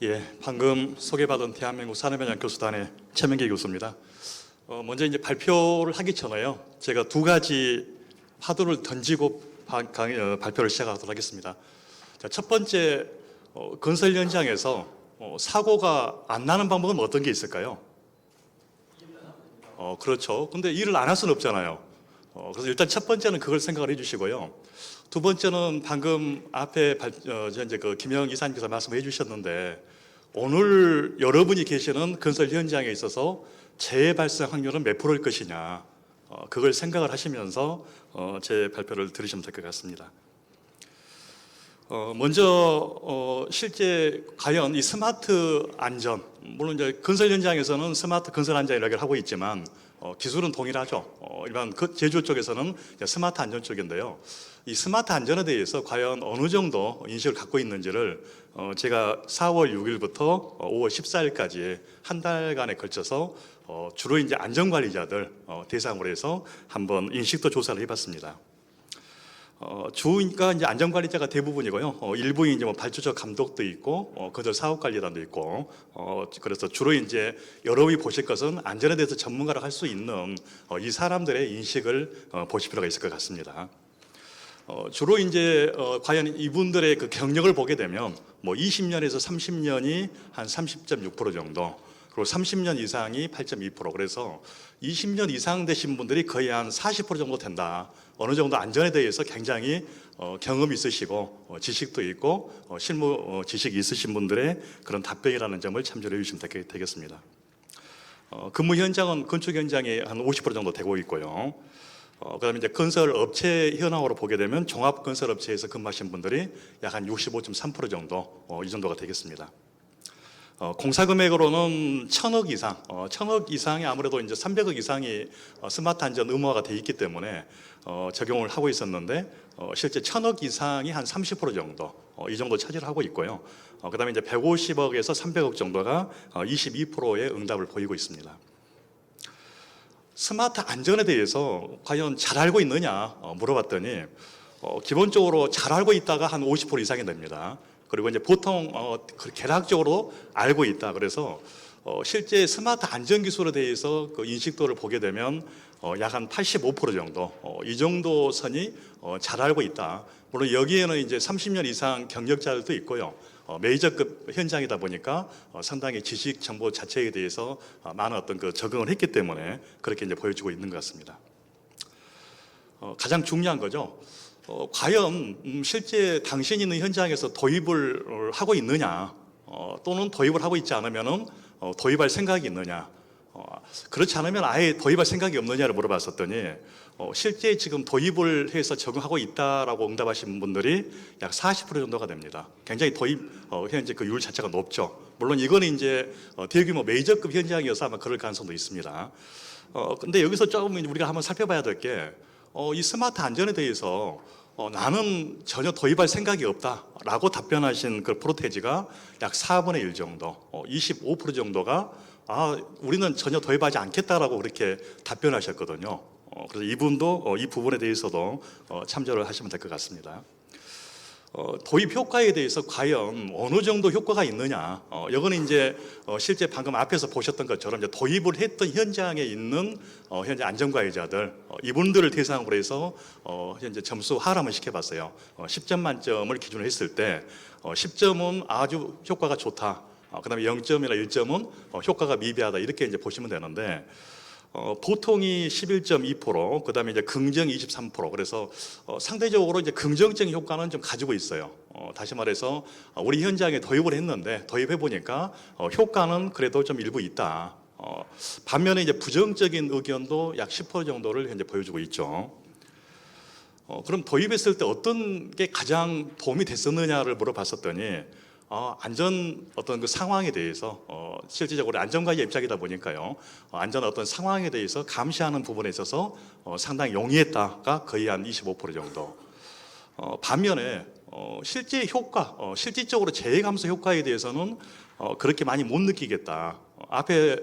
예, 방금 소개받은 대한민국 산업현장 교수단의 최명기 교수입니다. 먼저 이제 발표를 하기 전에요. 제가 두 가지 화두를 던지고 발표를 시작하도록 하겠습니다. 자, 첫 번째, 건설 현장에서 사고가 안 나는 방법은 어떤 게 있을까요? 그렇죠. 근데 일을 안 할 수는 없잖아요. 그래서 일단 첫 번째는 그걸 생각을 해주시고요. 두 번째는 방금 앞에 이제 그 김영 이사님께서 말씀해 주셨는데, 오늘 여러분이 계시는 건설 현장에 있어서 재해 발생 확률은 몇 프로일 것이냐, 그걸 생각을 하시면서 제 발표를 들으시면 될 것 같습니다. 먼저 실제 과연 이 스마트 안전, 물론 이제 건설 현장에서는 스마트 건설 안전이라고 하고 있지만 기술은 동일하죠. 일반 제조 쪽에서는 스마트 안전 쪽인데요. 이 스마트 안전에 대해서 과연 어느 정도 인식을 갖고 있는지를 제가 4월 6일부터 5월 14일까지 한 달간에 걸쳐서 주로 이제 안전관리자들 대상으로 해서 한번 인식도 조사를 해봤습니다. 주니까 이제 안전관리자가 대부분이고요. 일부는 이제 뭐 발주처 감독도 있고, 건설 사업관리단도 있고, 그래서 주로 이제 여러분이 보실 것은 안전에 대해서 전문가를 할 수 있는 이 사람들의 인식을 보실 필요가 있을 것 같습니다. 주로 이제 과연 이분들의 그 경력을 보게 되면 뭐 20년에서 30년이 한 30.6% 정도, 그리고 30년 이상이 8.2%, 그래서 20년 이상 되신 분들이 거의 한 40% 정도 된다. 어느 정도 안전에 대해서 굉장히 경험이 있으시고 지식도 있고 실무 지식이 있으신 분들의 그런 답변이라는 점을 참조해 주시면 되겠습니다. 근무 현장은 건축 현장이 한 50% 정도 되고 있고요. 그다음에 이제 건설 업체 현황으로 보게 되면 종합 건설 업체에서 근무하신 분들이 약 한 65.3% 정도, 이 정도가 되겠습니다. 공사 금액으로는 1,000억 이상, 1,000억 이상이 아무래도 이제 300억 이상이 스마트 안전 의무화가 돼 있기 때문에 적용을 하고 있었는데, 실제 1,000억 이상이 한 30% 정도, 이 정도 차지를 하고 있고요. 그다음에 이제 150억에서 300억 정도가 22%의 응답을 보이고 있습니다. 스마트 안전에 대해서 과연 잘 알고 있느냐 물어봤더니 기본적으로 잘 알고 있다가 한 50% 이상이 됩니다. 그리고 이제 보통 개락적으로 알고 있다. 그래서 실제 스마트 안전 기술에 대해서 그 인식도를 보게 되면 약 한 85% 정도, 이 정도 선이 잘 알고 있다. 물론 여기에는 이제 30년 이상 경력자들도 있고요. 메이저급 현장이다 보니까 상당히 지식 정보 자체에 대해서 많은 어떤 그 적응을 했기 때문에 그렇게 이제 보여지고 있는 것 같습니다. 가장 중요한 거죠. 과연 실제 당신이 있는 현장에서 도입을 하고 있느냐, 또는 도입을 하고 있지 않으면은 도입할 생각이 있느냐, 그렇지 않으면 아예 도입할 생각이 없느냐를 물어봤었더니 실제 지금 도입을 해서 적응하고 있다라고 응답하신 분들이 약 40% 정도가 됩니다. 굉장히 도입 현재 그 율 자체가 높죠. 물론 이거는 이제 대규모 메이저급 현장이어서 아마 그럴 가능성도 있습니다. 근데 여기서 조금 우리가 한번 살펴봐야 될 게, 이 스마트 안전에 대해서 나는 전혀 도입할 생각이 없다라고 답변하신 그 프로테지가 약 4분의 1 정도, 25% 정도가 우리는 전혀 도입하지 않겠다라고 그렇게 답변하셨거든요. 그래서 이분도 이 부분에 대해서도 참조를 하시면 될 것 같습니다. 도입 효과에 대해서 과연 어느 정도 효과가 있느냐, 이거는 이제 실제 방금 앞에서 보셨던 것처럼 이제 도입을 했던 현장에 있는 현재 안전관리자들, 이분들을 대상으로 해서 현재 점수 하람을 시켜봤어요. 10점 만점을 기준으로 했을 때 10점은 아주 효과가 좋다, 그다음에 0점이나 1점은 효과가 미비하다, 이렇게 이제 보시면 되는데, 보통이 11.2%, 그다음에 이제 긍정 23%, 그래서 상대적으로 이제 긍정적인 효과는 좀 가지고 있어요. 다시 말해서 우리 현장에 도입을 했는데 도입해 보니까 효과는 그래도 좀 일부 있다. 반면에 이제 부정적인 의견도 약 10% 정도를 현재 보여주고 있죠. 그럼 도입했을 때 어떤 게 가장 도움이 됐었느냐를 물어봤었더니, 안전 어떤 그 상황에 대해서 실질적으로 안전관리 입장이다 보니까요, 안전 어떤 상황에 대해서 감시하는 부분에 있어서 상당히 용이했다가 거의 한 25% 정도. 반면에 실제 효과, 실질적으로 재해 감소 효과에 대해서는 그렇게 많이 못 느끼겠다. 앞에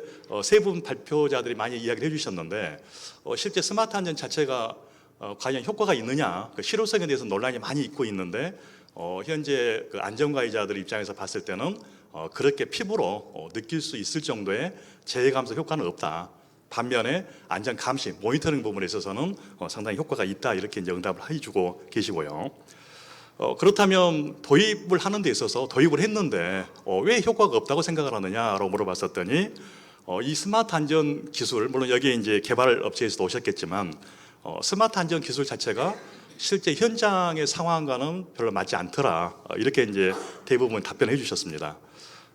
세 분 발표자들이 많이 이야기를 해주셨는데, 실제 스마트 안전 자체가 과연 효과가 있느냐, 그 실효성에 대해서 논란이 많이 있고 있는데, 현재 그 안전가해자들 입장에서 봤을 때는 그렇게 피부로 느낄 수 있을 정도의 재해 감소 효과는 없다. 반면에 안전 감시, 모니터링 부분에 있어서는 상당히 효과가 있다. 이렇게 이제 응답을 해주고 계시고요. 그렇다면 도입을 하는 데 있어서 도입을 했는데 왜 효과가 없다고 생각을 하느냐라고 물어봤었더니 이 스마트 안전 기술, 물론 여기에 이제 개발 업체에서도 오셨겠지만 스마트 안전 기술 자체가 실제 현장의 상황과는 별로 맞지 않더라. 이렇게 이제 대부분 답변해 주셨습니다.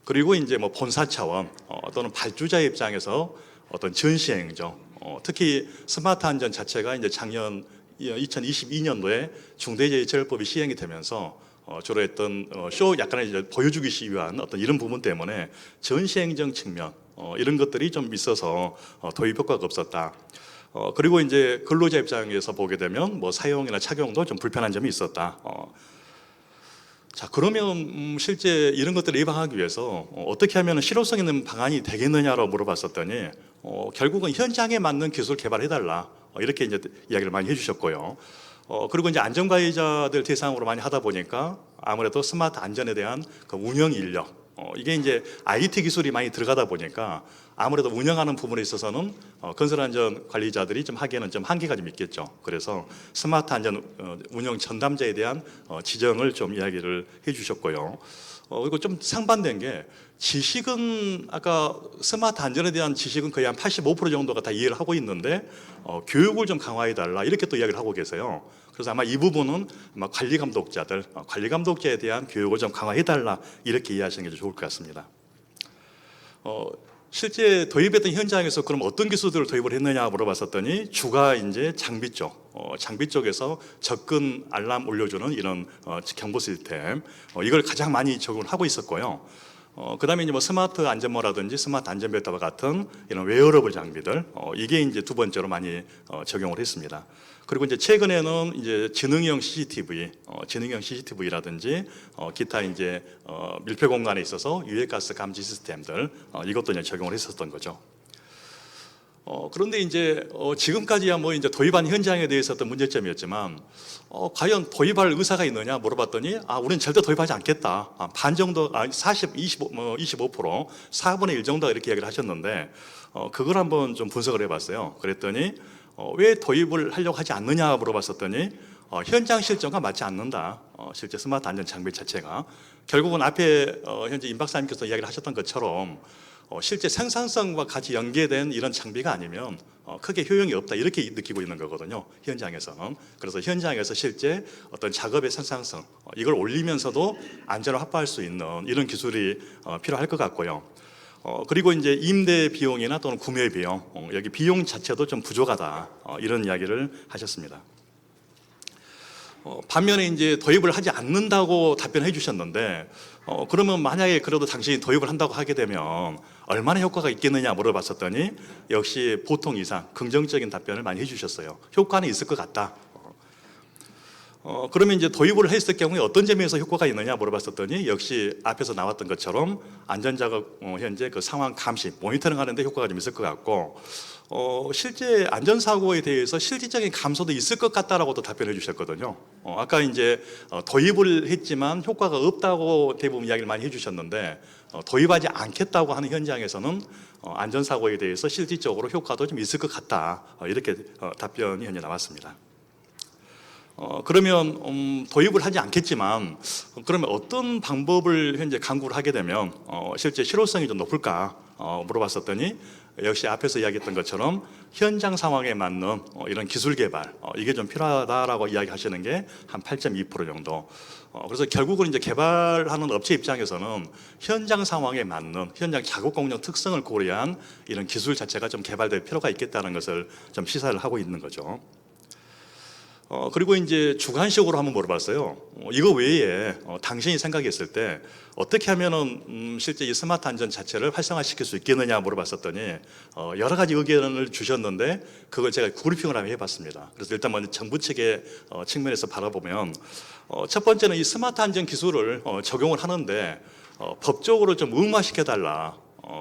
그리고 이제 뭐 본사 차원 또는 발주자 입장에서 어떤 전시 행정, 특히 스마트 안전 자체가 이제 작년 2022년도에 중대재해처벌법이 시행이 되면서 주로 했던 쇼 약간의 이제 보여주기 위한 어떤 이런 부분 때문에 전시 행정 측면 이런 것들이 좀 있어서 도입 효과가 없었다. 그리고 이제 근로자 입장에서 보게 되면 뭐 사용이나 착용도 좀 불편한 점이 있었다. 자, 그러면 실제 이런 것들을 예방하기 위해서 어떻게 하면 실효성 있는 방안이 되겠느냐라고 물어봤었더니 결국은 현장에 맞는 기술 개발해달라. 이렇게 이제 이야기를 많이 해주셨고요. 그리고 이제 안전가해자들 대상으로 많이 하다 보니까 아무래도 스마트 안전에 대한 그 운영 인력, 이게 이제 IT 기술이 많이 들어가다 보니까 아무래도 운영하는 부분에 있어서는 건설안전 관리자들이 좀 하기에는 좀 한계가 좀 있겠죠. 그래서 스마트 안전 운영 전담자에 대한 지정을 좀 이야기를 해주셨고요. 그리고 좀 상반된 게 지식은 아까 스마트 안전에 대한 지식은 거의 한 85% 정도가 다 이해를 하고 있는데 교육을 좀 강화해 달라 이렇게 또 이야기를 하고 계세요. 그래서 아마 이 부분은 아마 관리 감독자에 대한 교육을 좀 강화해 달라 이렇게 이해하시는 게 좋을 것 같습니다. 실제 도입했던 현장에서 그럼 어떤 기술들을 도입을 했느냐 물어봤었더니 주가 이제 장비 쪽, 장비 쪽에서 접근 알람 올려주는 이런 경보 시스템, 이걸 가장 많이 적용을 하고 있었고요. 그다음에 이제 뭐 스마트 안전모라든지 스마트 안전벨트와 같은 이런 웨어러블 장비들, 이게 이제 두 번째로 많이 적용을 했습니다. 그리고 이제 최근에는 이제 지능형 CCTV라든지 기타 이제 밀폐 공간에 있어서 유해가스 감지 시스템들, 이것도 이제 적용을 했었던 거죠. 그런데 이제 지금까지야 뭐 이제 도입한 현장에 대해서 어떤 문제점이었지만 과연 도입할 의사가 있느냐 물어봤더니 우리는 절대 도입하지 않겠다. 반 정도, 25%, 4분의 1 정도 이렇게 이야기를 하셨는데 그걸 한번 좀 분석을 해봤어요. 그랬더니 왜 도입을 하려고 하지 않느냐 물어봤었더니 현장 실정과 맞지 않는다. 실제 스마트 안전 장비 자체가 결국은 앞에 현재 임 박사님께서 이야기를 하셨던 것처럼 실제 생산성과 같이 연계된 이런 장비가 아니면 크게 효용이 없다 이렇게 느끼고 있는 거거든요. 현장에서는. 그래서 현장에서 실제 어떤 작업의 생산성 이걸 올리면서도 안전을 확보할 수 있는 이런 기술이 필요할 것 같고요. 그리고 이제 임대 비용이나 또는 구매 비용, 여기 비용 자체도 좀 부족하다 이런 이야기를 하셨습니다. 반면에 이제 도입을 하지 않는다고 답변해 주셨는데 그러면 만약에 그래도 당신이 도입을 한다고 하게 되면 얼마나 효과가 있겠느냐 물어봤었더니 역시 보통 이상 긍정적인 답변을 많이 해주셨어요. 효과는 있을 것 같다. 그러면 이제 도입을 했을 경우에 어떤 점에서 효과가 있느냐 물어봤었더니 역시 앞에서 나왔던 것처럼 안전작업 현재 그 상황 감시, 모니터링 하는데 효과가 좀 있을 것 같고 실제 안전사고에 대해서 실질적인 감소도 있을 것 같다라고도 답변해 주셨거든요. 아까 이제 도입을 했지만 효과가 없다고 대부분 이야기를 많이 해주셨는데 도입하지 않겠다고 하는 현장에서는 안전사고에 대해서 실질적으로 효과도 좀 있을 것 같다. 이렇게 답변이 현재 나왔습니다. 그러면 도입을 하지 않겠지만 그러면 어떤 방법을 현재 강구를 하게 되면 실제 실효성이 좀 높을까 물어봤었더니 역시 앞에서 이야기했던 것처럼 현장 상황에 맞는 이런 기술 개발 이게 좀 필요하다라고 이야기하시는 게 한 8.2% 정도. 그래서 결국은 이제 개발하는 업체 입장에서는 현장 상황에 맞는 현장 작업 공정 특성을 고려한 이런 기술 자체가 좀 개발될 필요가 있겠다는 것을 좀 시사를 하고 있는 거죠. 그리고 이제 주관식으로 한번 물어봤어요. 이거 외에 당신이 생각했을 때 어떻게 하면은 실제 이 스마트 안전 자체를 활성화시킬 수 있겠느냐 물어봤었더니 여러 가지 의견을 주셨는데 그걸 제가 브리핑을 한번 해봤습니다. 그래서 일단 먼저 정부 측의 측면에서 바라보면 첫 번째는 이 스마트 안전 기술을 적용을 하는데 법적으로 좀 의무화시켜달라.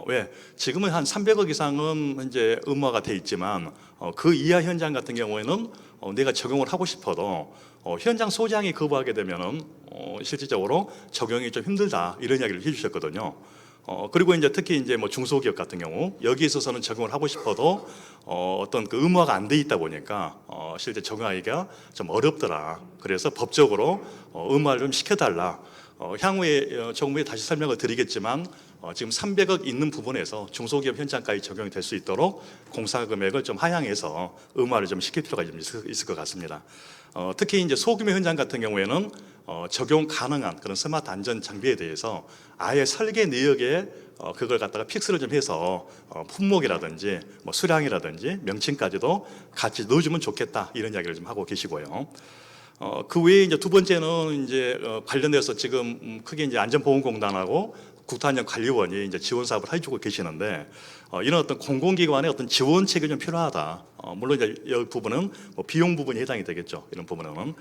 왜? 지금은 한 300억 이상은 이제 의무화가 돼 있지만 그 이하 현장 같은 경우에는 내가 적용을 하고 싶어도 현장 소장이 거부하게 되면은 실질적으로 적용이 좀 힘들다 이런 이야기를 해주셨거든요. 그리고 이제 특히 이제 뭐 중소기업 같은 경우 여기 있어서는 적용을 하고 싶어도 어떤 그 의무화가 안 돼 있다 보니까 실제 적용하기가 좀 어렵더라. 그래서 법적으로 의무화를 좀 시켜달라. 향후에 조금 후에 다시 설명을 드리겠지만 지금 300억 있는 부분에서 중소기업 현장까지 적용이 될 수 있도록 공사 금액을 좀 하향해서 의무화를 좀 시킬 필요가 좀 있을 것 같습니다. 특히 이제 소규모 현장 같은 경우에는 적용 가능한 그런 스마트 안전 장비에 대해서 아예 설계 내역에 그걸 갖다가 픽스를 좀 해서 품목이라든지 뭐 수량이라든지 명칭까지도 같이 넣어주면 좋겠다 이런 이야기를 좀 하고 계시고요. 그 외에 이제 두 번째는 이제 관련돼서 지금 크게 이제 안전보건공단하고 국토안전관리원이 이제 지원 사업을 해주고 계시는데 이런 어떤 공공기관의 어떤 지원책이 좀 필요하다. 물론 이제 이 부분은 뭐 비용 부분이 해당이 되겠죠. 이런 부분은.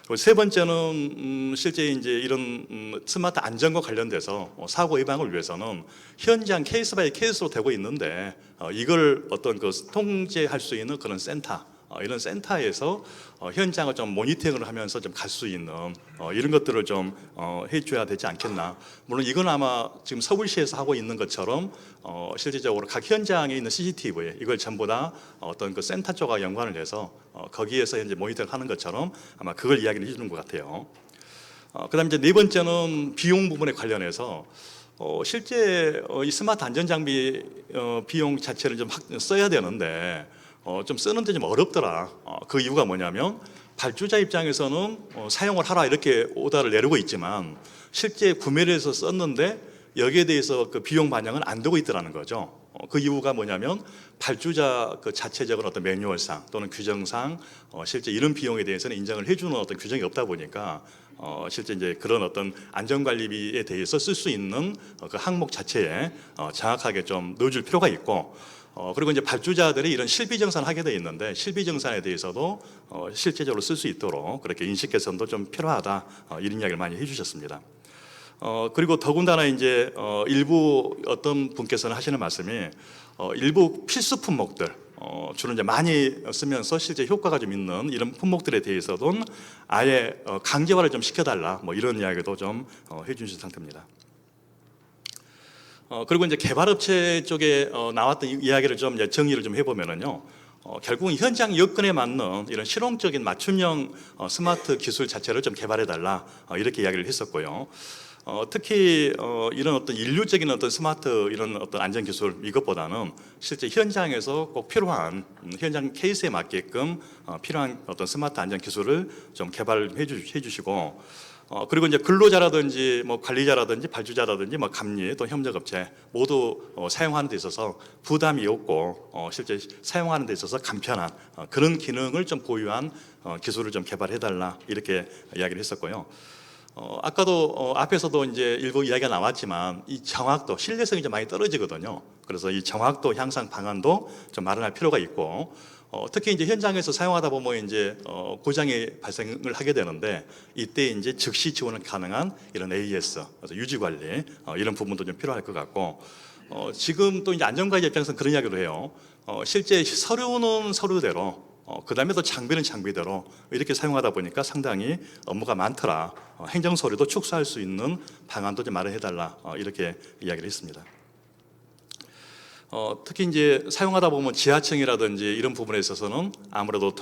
그리고 세 번째는 실제 이제 이런 스마트 안전과 관련돼서 사고 예방을 위해서는 현장 케이스 바이 케이스로 되고 있는데 이걸 어떤 그 통제할 수 있는 그런 센터. 이런 센터에서 현장을 좀 모니터링을 하면서 좀 갈 수 있는 이런 것들을 좀 해줘야 되지 않겠나. 물론 이건 아마 지금 서울시에서 하고 있는 것처럼 실질적으로 각 현장에 있는 CCTV 이걸 전부 다 어떤 그 센터 쪽과 연관을 해서 거기에서 이제 모니터링 하는 것처럼 아마 그걸 이야기를 해주는 것 같아요. 그다음 이제 네 번째는 비용 부분에 관련해서 실제 이 스마트 안전 장비 비용 자체를 좀 써야 되는데 좀 쓰는데 좀 어렵더라. 그 이유가 뭐냐면 발주자 입장에서는 사용을 하라 이렇게 오더를 내리고 있지만 실제 구매를 해서 썼는데 여기에 대해서 그 비용 반영은 안 되고 있더라는 거죠. 그 이유가 뭐냐면 발주자 그 자체적인 어떤 매뉴얼상 또는 규정상 실제 이런 비용에 대해서는 인정을 해주는 어떤 규정이 없다 보니까 실제 이제 그런 어떤 안전관리비에 대해서 쓸 수 있는 그 항목 자체에 정확하게 좀 넣어줄 필요가 있고 그리고 이제 발주자들이 이런 실비정산을 하게 돼 있는데 실비정산에 대해서도 실제적으로 쓸 수 있도록 그렇게 인식 개선도 좀 필요하다 이런 이야기를 많이 해주셨습니다. 그리고 더군다나 이제 일부 어떤 분께서는 하시는 말씀이 일부 필수 품목들 주로 이제 많이 쓰면서 실제 효과가 좀 있는 이런 품목들에 대해서도 아예 강제화를 좀 시켜달라 뭐 이런 이야기도 좀 해주신 상태입니다. 그리고 이제 개발업체 쪽에 나왔던 이야기를 좀 정리를 좀 해보면은요. 결국은 현장 여건에 맞는 이런 실용적인 맞춤형 스마트 기술 자체를 좀 개발해달라 이렇게 이야기를 했었고요. 특히 이런 어떤 인류적인 어떤 스마트 이런 어떤 안전 기술 이것보다는 실제 현장에서 꼭 필요한 현장 케이스에 맞게끔 필요한 어떤 스마트 안전 기술을 좀 개발해 주시고 그리고 이제 근로자라든지 뭐 관리자라든지 발주자라든지 뭐 감리 또 협력업체 모두 사용하는 데 있어서 부담이 없고 실제 사용하는 데 있어서 간편한 그런 기능을 좀 보유한 기술을 좀 개발해달라 이렇게 이야기를 했었고요. 아까도 앞에서도 이제 일부 이야기가 나왔지만 이 정확도, 신뢰성이 좀 많이 떨어지거든요. 그래서 이 정확도 향상 방안도 좀 마련할 필요가 있고 특히 이제 현장에서 사용하다 보면 이제 고장이 발생을 하게 되는데 이때 이제 즉시 지원을 가능한 이런 AS, 유지 관리 이런 부분도 좀 필요할 것 같고 지금 또 이제 안전관리 입장에서는 그런 이야기를 해요. 실제 서류는 서류대로 그 다음에 또 장비는 장비대로 이렇게 사용하다 보니까 상당히 업무가 많더라. 행정 서류도 축소할 수 있는 방안도 좀 마련해달라 이렇게 이야기를 했습니다. 특히 이제 사용하다 보면 지하층이라든지 이런 부분에 있어서는 아무래도